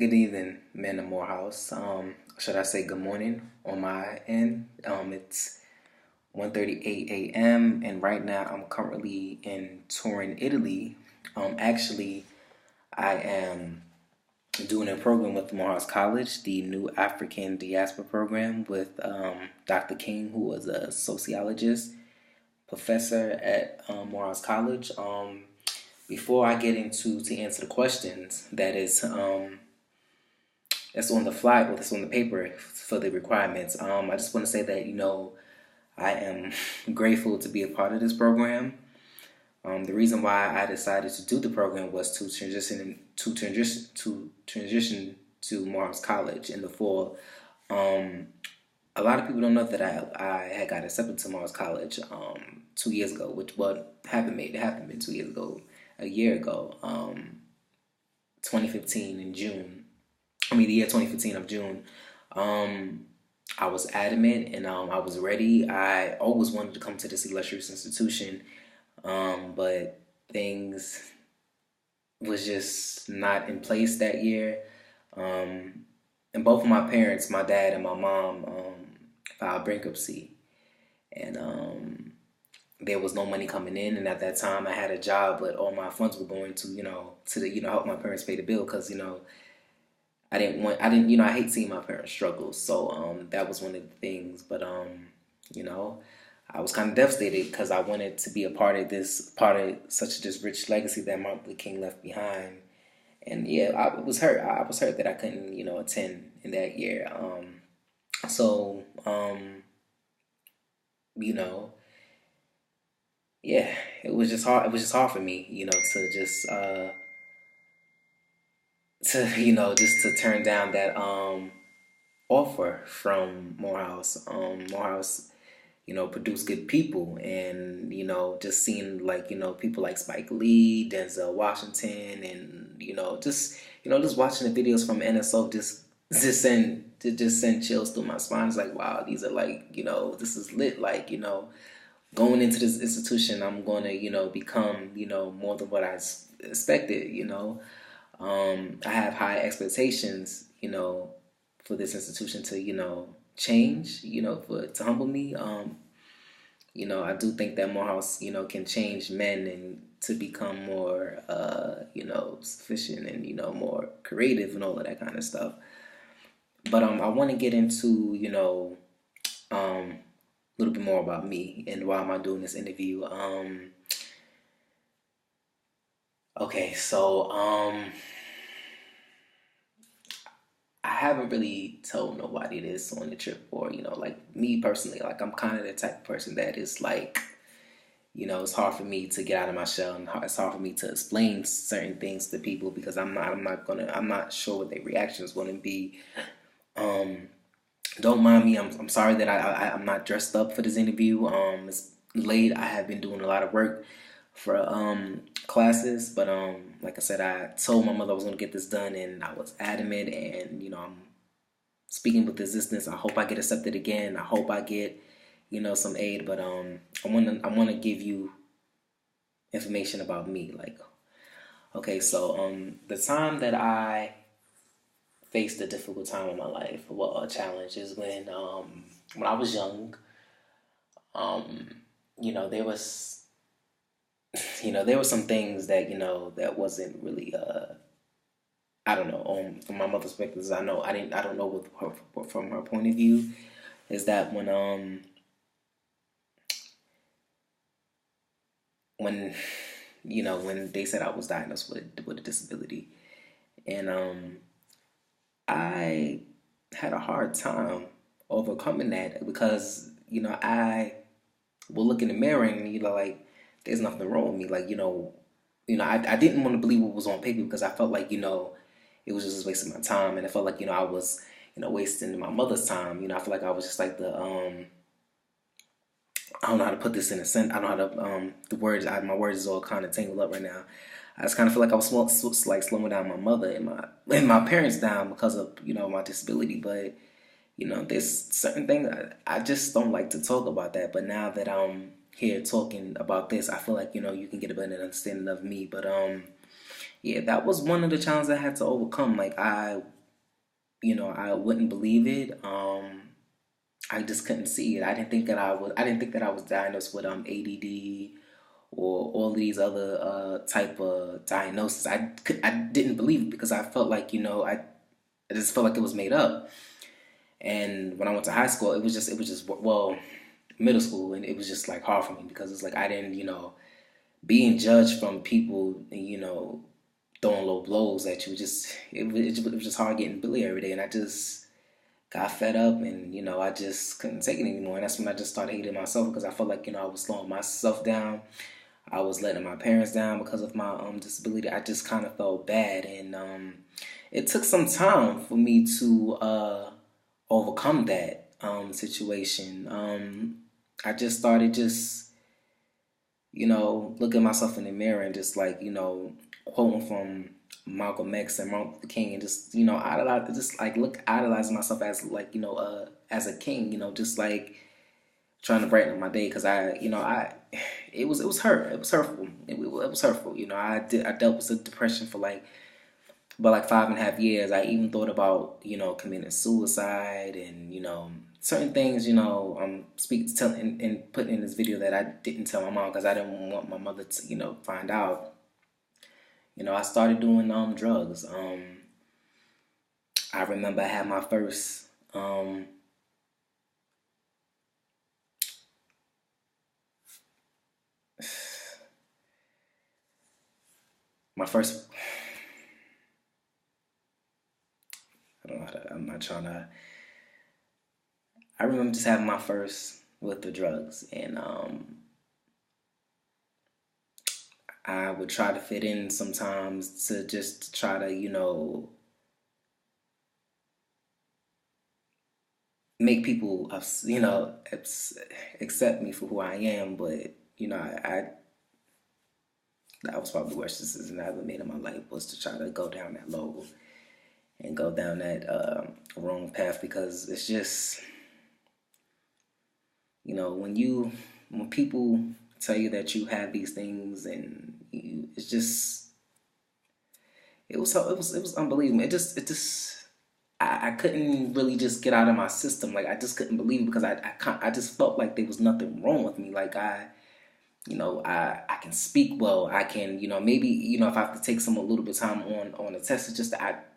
Good evening, men of Morehouse. Should I say good morning on my end? It's 1:38 a.m. and right now I'm currently in Turin, Italy. Actually, I am doing a program with Morehouse College, the new African Diaspora program with Dr. King, who was a sociologist professor at Morehouse College. Before I get into to answer the questions, that's on the fly, or that's on the paper for the requirements. I just want to say that I am grateful to be a part of this program. The reason why I decided to do the program was to transition to Morehouse College in the fall. Um, a lot of people don't know that I had got accepted to Morehouse College 2 years ago, which what happened made it happen 2 years ago, a year ago, 2015 in June. The year 2015 of June. Um, I was adamant and I was ready. I always wanted to come to this illustrious institution, but things was just not in place that year. Um, and both of my parents, my dad and my mom, filed bankruptcy, and there was no money coming in. And at that time, I had a job, but all my funds were going to help my parents pay the bill because I hate seeing my parents struggle. So that was one of the things. But you know, I was kind of devastated because I wanted to be a part of such this rich legacy that Martin Luther King left behind. And yeah, I was hurt. I was hurt that I couldn't, attend in that year. So, you know, yeah, it was just hard. It was just hard for me, to turn down that offer from Morehouse. Morehouse, produce good people, and just seeing like people like Spike Lee, Denzel Washington, and just watching the videos from NSO just send chills through my spine. It's like, wow, these are like this is lit. Like going into this institution, I'm going to become more than what expected. I have high expectations, for this institution to change, for to humble me. I do think that Morehouse, can change men and to become more, sufficient and more creative and all of that kind of stuff. But I want to get into a little bit more about me and why am I doing this interview. Okay, so I haven't really told nobody this on the trip, or like me personally, like I'm kind of the type of person that is like, it's hard for me to get out of my shell, and it's hard for me to explain certain things to people because I'm not sure what their reaction is going to be. Um, don't mind me. I'm sorry that I'm not dressed up for this interview. It's late. I have been doing a lot of work for classes, but like I said, I told my mother I was gonna get this done, and I was adamant. And I'm speaking with resistance. I hope I get accepted again. I hope I get some aid. But I wanna give you information about me. Like, okay, so the time that I faced a difficult time in my life, well, a challenge is when I was young. Um, there was there were some things that that wasn't really I don't know, from my mother's perspective. I don't know from her point of view is that when when they said I was diagnosed with a disability, and I had a hard time overcoming that because I will look in the mirror and like there's nothing wrong with me. Like I didn't want to believe what was on paper because I felt like it was just wasting my time, and I felt like I was wasting my mother's time. I feel like I was just like the I don't know how to put this in a sense. I don't know how to my words is all kind of tangled up right now. I just kind of feel like I was like slowing down my mother and my parents down because of my disability. But there's certain things I just don't like to talk about that. But now that I'm here talking about this, I feel like you can get a better understanding of me. But Yeah, that was one of the challenges I had to overcome. Like I wouldn't believe it. I just couldn't see it. I didn't think that I was diagnosed with ADD or all these other type of diagnoses. I didn't believe it because I felt like, I just felt like it was made up. And when I went to high school, well, middle school, and it was just like hard for me because it's like I didn't, being judged from people, throwing low blows at you. It was just hard getting bullied every day, and I just got fed up, and I just couldn't take it anymore. And that's when I just started hating myself because I felt like I was slowing myself down. I was letting my parents down because of my disability. I just kind of felt bad, and it took some time for me to overcome that situation. I just started looking myself in the mirror and just like, quoting from Malcolm X and Martin Luther King and just, idolize, just like idolizing myself as like, as a king, just like trying to brighten up my day because it was hurt. It was hurtful. It was hurtful. I dealt with depression for like about like 5.5 years. I even thought about, committing suicide and, certain things, speak tell and put in this video that I didn't tell my mom because I didn't want my mother to, find out. I started doing drugs. I remember I had my first I don't know how to, I'm not trying to I remember just having my first with the drugs, and I would try to fit in sometimes to just try to, make people, accept me for who I am. But that was probably the worst decision I ever made in my life, was to try to go down that low and go down that wrong path, because it's just, when people tell you that you have these things, and it's just, it was unbelievable. I couldn't really just get out of my system. Like, I just couldn't believe it because I just felt like there was nothing wrong with me. Like, I can speak well. I can, maybe, if I have to take a little bit of time on a test, it's just that